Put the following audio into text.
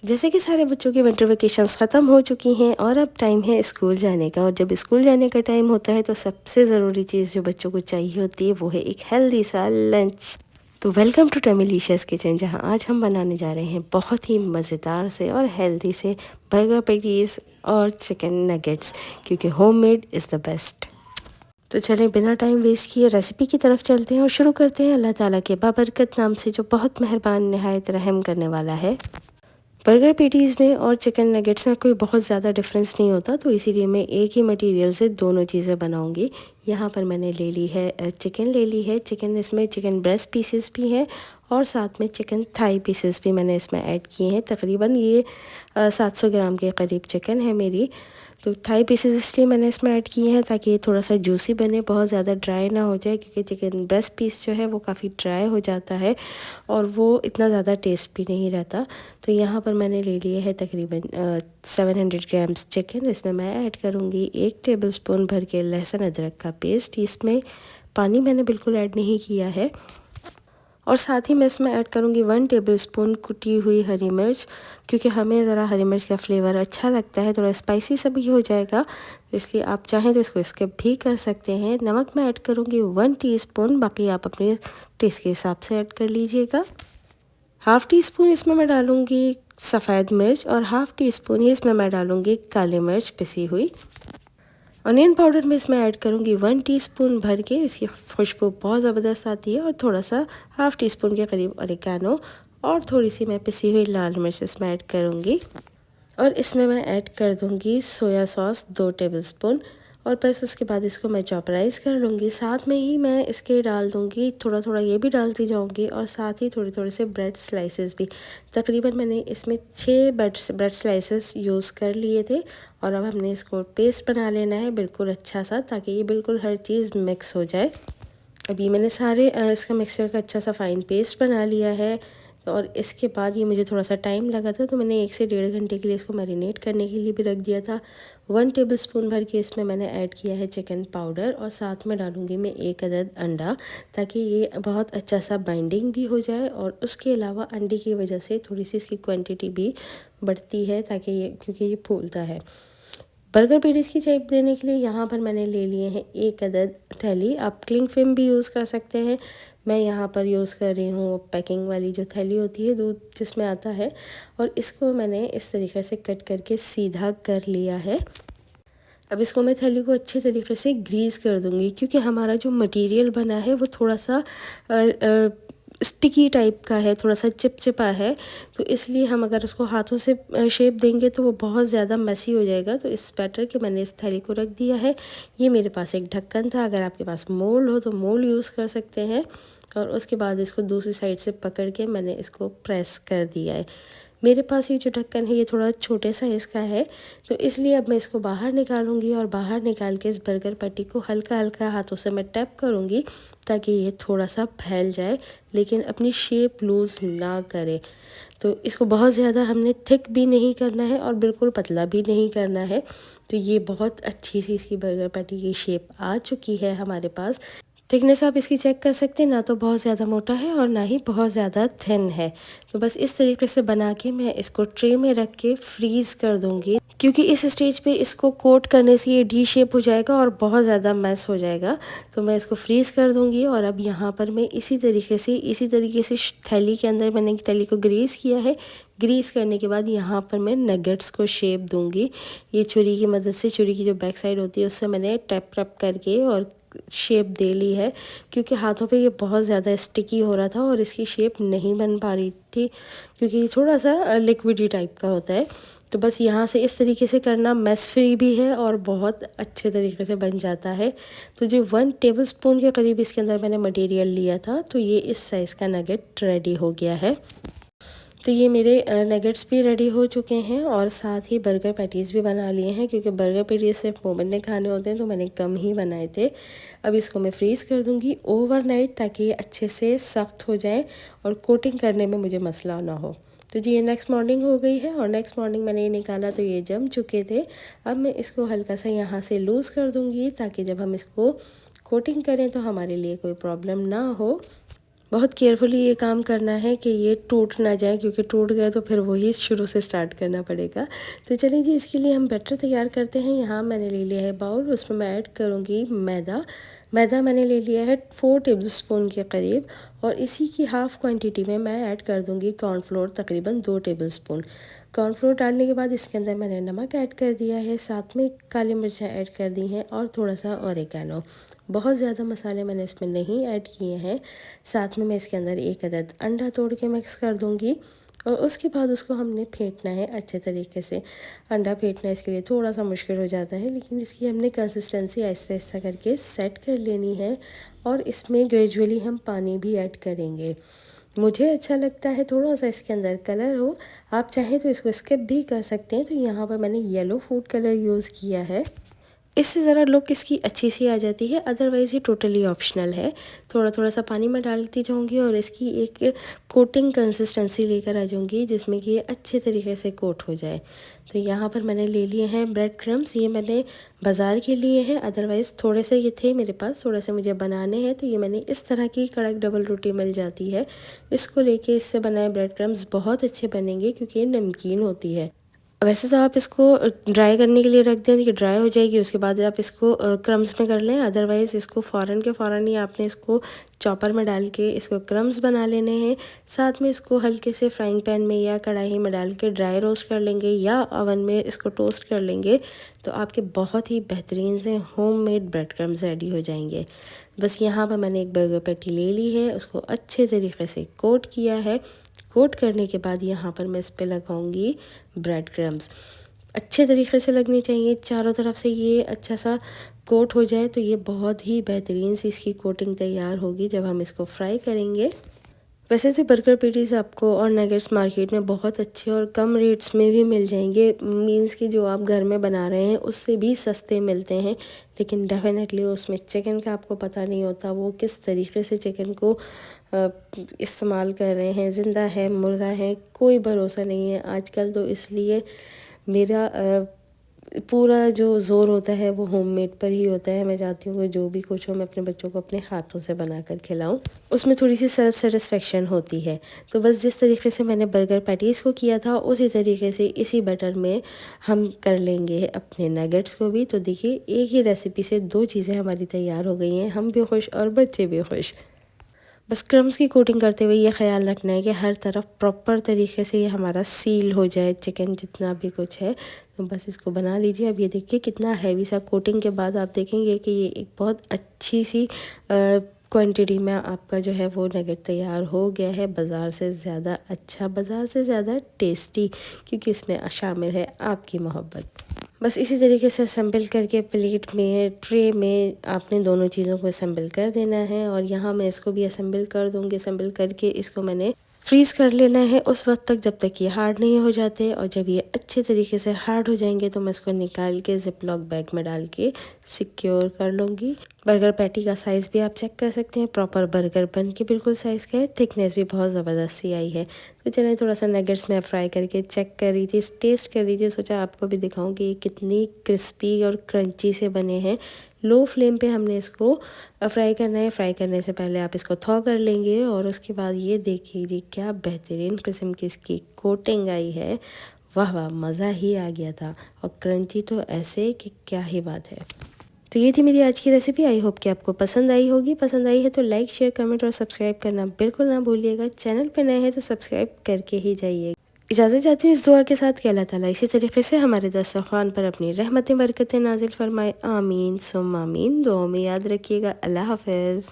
जैसे कि सारे बच्चों की विंटर वेकेशंस ख़त्म हो चुकी हैं और अब टाइम है स्कूल जाने का। और जब स्कूल जाने का टाइम होता है तो सबसे ज़रूरी चीज़ जो बच्चों को चाहिए होती है वो है एक हेल्दी सा लंच। तो वेलकम टू टमीलिशियस किचन, जहां आज हम बनाने जा रहे हैं बहुत ही मज़ेदार से और हेल्दी से बर्गर पैटीज़ और चिकन नगेट्स, क्योंकि होममेड इज़ द बेस्ट। तो चलें बिना टाइम वेस्ट किए रेसिपी की तरफ चलते हैं और शुरू करते हैं अल्लाह ताला के बाबरकत नाम से, जो बहुत मेहरबान नहायत रहम करने वाला है। बर्गर पैटीज़ में और चिकन नगेट्स में कोई बहुत ज़्यादा डिफरेंस नहीं होता, तो इसीलिए मैं एक ही मटेरियल से दोनों चीज़ें बनाऊंगी। यहाँ पर मैंने ले ली है चिकन ले ली है। चिकन इसमें चिकन ब्रेस्ट पीसेस भी हैं और साथ में चिकन थाई पीसेस भी मैंने इसमें ऐड किए हैं। तकरीबन ये 700 ग्राम के करीब चिकन है मेरी। तो थाई पीसेस इसलिए मैंने इसमें ऐड किए हैं ताकि ये थोड़ा सा जूसी बने, बहुत ज़्यादा ड्राई ना हो जाए, क्योंकि चिकन ब्रेस्ट पीस जो है वो काफ़ी ड्राई हो जाता है और वो इतना ज़्यादा टेस्ट भी नहीं रहता। तो यहाँ पर मैंने ले लिए है तकरीबन 700 ग्राम्स चिकन। इसमें मैं ऐड करूँगी 1 टेबलस्पून भर के लहसुन अदरक का पेस्ट। इसमें पानी मैंने बिल्कुल ऐड नहीं किया है। और साथ ही मैं इसमें ऐड करूँगी 1 टेबलस्पून कुटी हुई हरी मिर्च, क्योंकि हमें ज़रा हरी मिर्च का फ्लेवर अच्छा लगता है, थोड़ा स्पाइसी सा भी हो जाएगा, इसलिए आप चाहें तो इसको स्किप भी कर सकते हैं। नमक मैं ऐड करूँगी 1 टीस्पून, बाकी आप अपने टेस्ट के हिसाब से ऐड कर लीजिएगा। हाफ़ टी स्पून इसमें मैं डालूँगी सफ़ेद मिर्च और हाफ़ टी स्पून ही इसमें मैं डालूँगी काली मिर्च पिसी हुई। अनियन पाउडर में इसमें ऐड करूँगी 1 टीस्पून भर के, इसकी खुशबू बहुत ज़बरदस्त आती है। और थोड़ा सा हाफ़ टी स्पून के करीब ऑरिगेनो और थोड़ी सी मैं पिसी हुई लाल मिर्च इसमें ऐड करूँगी। और इसमें मैं ऐड कर दूँगी सोया सॉस 2 टेबलस्पून, और बस उसके बाद इसको मैं चॉपराइज़ कर लूँगी। साथ में ही मैं इसके डाल दूँगी थोड़ा थोड़ा ये भी डालती जाऊँगी, और साथ ही थोड़े थोड़े से ब्रेड स्लाइसेस भी। तकरीबन मैंने इसमें 6 ब्रेड स्लाइसेस यूज़ कर लिए थे। और अब हमने इसको पेस्ट बना लेना है बिल्कुल अच्छा सा, ताकि ये बिल्कुल हर चीज़ मिक्स हो जाए। अभी मैंने सारे इसका मिक्सचर का अच्छा सा फ़ाइन पेस्ट बना लिया है। और इसके बाद ये मुझे थोड़ा सा टाइम लगा था, तो मैंने 1 से 1.5 घंटे के लिए इसको मैरिनेट करने के लिए भी रख दिया था। 1 टेबलस्पून भर के इसमें मैंने ऐड किया है चिकन पाउडर, और साथ में डालूँगी मैं 1 अदद अंडा, ताकि ये बहुत अच्छा सा बाइंडिंग भी हो जाए। और उसके अलावा अंडे की वजह से थोड़ी सी इसकी क्वांटिटी भी बढ़ती है, ताकि ये क्योंकि ये फूलता है। बर्गर पैटीज़ की शेप देने के लिए यहाँ पर मैंने ले लिए हैं 1 अदद थैली। आप क्लिंग फिल्म भी यूज़ कर सकते हैं। मैं यहाँ पर यूज़ कर रही हूँ पैकिंग वाली जो थैली होती है दूध जिसमें आता है। और इसको मैंने इस तरीके से कट करके सीधा कर लिया है। अब इसको मैं थैली को अच्छे तरीके से ग्रीस कर दूँगी, क्योंकि हमारा जो मटेरियल बना है वो थोड़ा सा स्टिकी टाइप का है, थोड़ा सा चिपचिपा है। तो इसलिए हम अगर उसको हाथों से शेप देंगे तो वो बहुत ज़्यादा मेसी हो जाएगा। तो इस बेटर के मैंने इस थैली को रख दिया है। ये मेरे पास एक ढक्कन था, अगर आपके पास मोल्ड हो तो मोल्ड यूज़ कर सकते हैं। और उसके बाद इसको दूसरी साइड से पकड़ के मैंने इसको प्रेस कर दिया है। मेरे पास ये जो ढक्कन है ये थोड़ा छोटे साइज़ का है, तो इसलिए अब मैं इसको बाहर निकालूंगी। और बाहर निकाल के इस बर्गर पैटी को हल्का हल्का हाथों से मैं टैप करूंगी, ताकि ये थोड़ा सा फैल जाए, लेकिन अपनी शेप लूज़ ना करे। तो इसको बहुत ज़्यादा हमने थिक भी नहीं करना है और बिल्कुल पतला भी नहीं करना है। तो ये बहुत अच्छी सी इसकी बर्गर पैटी की शेप आ चुकी है हमारे पास। थिकनेस आप इसकी चेक कर सकते हैं, ना तो बहुत ज़्यादा मोटा है और ना ही बहुत ज़्यादा थिन है। तो बस इस तरीके से बना के मैं इसको ट्रे में रख के फ्रीज़ कर दूँगी, क्योंकि इस स्टेज पे इसको कोट करने से ये डी शेप हो जाएगा और बहुत ज़्यादा मैस हो जाएगा। तो मैं इसको फ्रीज़ कर दूँगी। और अब यहाँ पर मैं इसी तरीके से थैली के अंदर मैंने थैली को ग्रीस किया है। ग्रीस करने के बाद यहाँ पर मैं नगेट्स को शेप दूँगी। ये छुरी की मदद से, छुरी की जो बैक साइड होती है उससे मैंने टैप टैप करके और शेप दे ली है, क्योंकि हाथों पे ये बहुत ज़्यादा स्टिकी हो रहा था और इसकी शेप नहीं बन पा रही थी, क्योंकि ये थोड़ा सा लिक्विडी टाइप का होता है। तो बस यहाँ से इस तरीके से करना मेस फ्री भी है और बहुत अच्छे तरीके से बन जाता है। तो जो 1 टेबलस्पून के करीब इसके अंदर मैंने मटेरियल लिया था, तो ये इस साइज़ का नगेट रेडी हो गया है। तो ये मेरे नगेट्स भी रेडी हो चुके हैं और साथ ही बर्गर पैटीज़ भी बना लिए हैं, क्योंकि बर्गर पैटीज़ सिर्फ मोमेंट में खाने होते हैं तो मैंने कम ही बनाए थे। अब इसको मैं फ्रीज़ कर दूंगी ओवरनाइट, ताकि ये अच्छे से सख्त हो जाए और कोटिंग करने में मुझे मसला ना हो। तो जी ये नेक्स्ट मॉर्निंग हो गई है और नेक्स्ट मॉर्निंग मैंने ये निकाला तो ये जम चुके थे। अब मैं इसको हल्का सा यहाँ से लूज़ कर दूँगी, ताकि जब हम इसको कोटिंग करें तो हमारे लिए कोई प्रॉब्लम ना हो। बहुत केयरफुली ये काम करना है कि ये टूट ना जाए, क्योंकि टूट गया तो फिर वही शुरू से स्टार्ट करना पड़ेगा। तो चलिए जी, इसके लिए हम बैटर तैयार करते हैं। यहाँ मैंने ले लिया है बाउल, उसमें मैं ऐड करूँगी मैदा। मैदा मैंने ले लिया है 4 टेबलस्पून के करीब, और इसी की हाफ़ क्वांटिटी में मैं ऐड कर दूँगी कॉर्नफ्लोर, तकरीबन 2 टेबलस्पून। कॉर्नफ्लोर डालने के बाद इसके अंदर मैंने नमक ऐड कर दिया है, साथ में काली मिर्चें ऐड कर दी हैं और थोड़ा सा ऑरिगेनो। बहुत ज़्यादा मसाले मैंने इसमें नहीं ऐड किए हैं। साथ में मैं इसके अंदर 1 अदद अंडा तोड़ के मिक्स कर दूँगी, और उसके बाद उसको हमने फेंटना है अच्छे तरीके से। अंडा फेंटना इसके लिए थोड़ा सा मुश्किल हो जाता है, लेकिन इसकी हमने कंसिस्टेंसी आहिस्ता आहिस्ता करके सेट कर लेनी है, और इसमें ग्रेजुअली हम पानी भी ऐड करेंगे। मुझे अच्छा लगता है थोड़ा सा इसके अंदर कलर हो, आप चाहें तो इसको स्किप भी कर सकते हैं। तो यहाँ पर मैंने येलो फूड कलर यूज़ किया है, इससे ज़रा लुक इसकी अच्छी सी आ जाती है। अदरवाइज़ ये टोटली ऑप्शनल है। थोड़ा थोड़ा सा पानी मैं डालती जाऊंगी और इसकी एक कोटिंग कंसिस्टेंसी लेकर आ जाऊंगी, जिसमें कि ये अच्छे तरीके से कोट हो जाए। तो यहाँ पर मैंने ले लिए हैं ब्रेड क्रम्स। ये मैंने बाज़ार के लिए हैं, अदरवाइज़ थोड़े से ये थे मेरे पास, थोड़े से मुझे बनाने हैं। तो ये मैंने इस तरह की कड़क डबल रोटी मिल जाती है, इसको लेके इससे बनाए ब्रेड क्रम्स बहुत अच्छे बनेंगे, क्योंकि ये नमकीन होती है। वैसे तो आप इसको ड्राई करने के लिए रख दें कि ड्राई हो जाएगी, उसके बाद आप इसको क्रम्स में कर लें। अदरवाइज़ इसको फ़ौरन के फ़ौरन ही आपने इसको चॉपर में डाल के इसको क्रम्स बना लेने हैं। साथ में इसको हल्के से फ्राइंग पैन में या कढ़ाई में डाल के ड्राई रोस्ट कर लेंगे, या ओवन में इसको टोस्ट कर लेंगे, तो आपके बहुत ही बेहतरीन से होममेड ब्रेड क्रम्स रेडी हो जाएंगे। बस यहाँ पर मैंने एक बर्गर पैटी ले ली है, उसको अच्छे तरीके से कोट किया है। कोट करने के बाद यहाँ पर मैं इस पर लगाऊंगी ब्रेड क्रम्स। अच्छे तरीके से लगनी चाहिए, चारों तरफ से ये अच्छा सा कोट हो जाए, तो ये बहुत ही बेहतरीन सी इसकी कोटिंग तैयार होगी जब हम इसको फ्राई करेंगे। वैसे तो बर्गर पैटीज़ आपको और नगेट्स मार्केट में बहुत अच्छे और कम रेट्स में भी मिल जाएंगे, मींस कि जो आप घर में बना रहे हैं उससे भी सस्ते मिलते हैं। लेकिन डेफिनेटली उसमें चिकन का आपको पता नहीं होता, वो किस तरीके से चिकन को इस्तेमाल कर रहे हैं, ज़िंदा है मुर्दा है, कोई भरोसा नहीं है आजकल। तो इसलिए मेरा पूरा जो ज़ोर होता है वो होममेड पर ही होता है। मैं चाहती हूँ कि जो भी कुछ हो मैं अपने बच्चों को अपने हाथों से बना कर खिलाऊँ, उसमें थोड़ी सी सेल्फ सेटिस्फेक्शन होती है। तो बस जिस तरीके से मैंने बर्गर पैटीज़ को किया था, उसी तरीके से इसी बैटर में हम कर लेंगे अपने नगेट्स को भी। तो देखिए, एक ही रेसिपी से 2 चीज़ें हमारी तैयार हो गई हैं, हम भी खुश और बच्चे भी खुश। बस क्रम्स की कोटिंग करते हुए ये ख्याल रखना है कि हर तरफ प्रॉपर तरीके से ये हमारा सील हो जाए चिकन, जितना भी कुछ है। तो बस इसको बना लीजिए। अब ये देखिए कितना हैवी सा कोटिंग के बाद आप देखेंगे कि ये एक बहुत अच्छी सी क्वांटिटी में आपका जो है वो नगेट तैयार हो गया है। बाज़ार से ज़्यादा अच्छा, बाज़ार से ज़्यादा टेस्टी, क्योंकि इसमें शामिल है आपकी मोहब्बत। बस इसी तरीके से असेंबल करके प्लेट में, ट्रे में आपने दोनों चीज़ों को असेंबल कर देना है। और यहाँ मैं इसको भी असेंबल कर दूँगी। असेंबल करके इसको मैंने फ्रीज़ कर लेना है उस वक्त तक जब तक ये हार्ड नहीं हो जाते। और जब ये अच्छे तरीके से हार्ड हो जाएंगे तो मैं इसको निकाल के ज़िप-लॉक बैग में डाल के सिक्योर कर लूँगी। बर्गर पैटी का साइज़ भी आप चेक कर सकते हैं, प्रॉपर बर्गर बन के बिल्कुल साइज़ का है। थिकनेस भी बहुत ज़बरदस्त सी आई है। तो चलिए, थोड़ा सा नगेट्स में फ्राई करके चेक कर रही थी, टेस्ट कर रही थी, सोचा आपको भी दिखाऊं कि ये कितनी क्रिस्पी और क्रंची से बने हैं। लो फ्लेम पे हमने इसको फ्राई करना है। फ्राई करने से पहले आप इसको थॉ कर लेंगे, और उसके बाद ये देखिए जी, क्या बेहतरीन किस्म की इसकी कोटिंग आई है। वाह वाह, मज़ा ही आ गया था। और क्रंची तो ऐसे कि क्या ही बात है। तो ये थी मेरी आज की रेसिपी। आई होप कि आपको पसंद आई होगी। पसंद आई है तो लाइक, शेयर, कमेंट और सब्सक्राइब करना बिल्कुल ना भूलिएगा। चैनल पे नए हैं तो सब्सक्राइब करके ही जाइए। इजाज़त चाहती हूँ इस दुआ के साथ कि अल्लाह ताला इसी तरीके से हमारे दस्तरख़्वान पर अपनी रहमतें बरकतें नाजिल फरमाए। आमीन सुम्मा आमीन। दुआओं में याद रखिएगा। अल्लाह हाफ़िज़।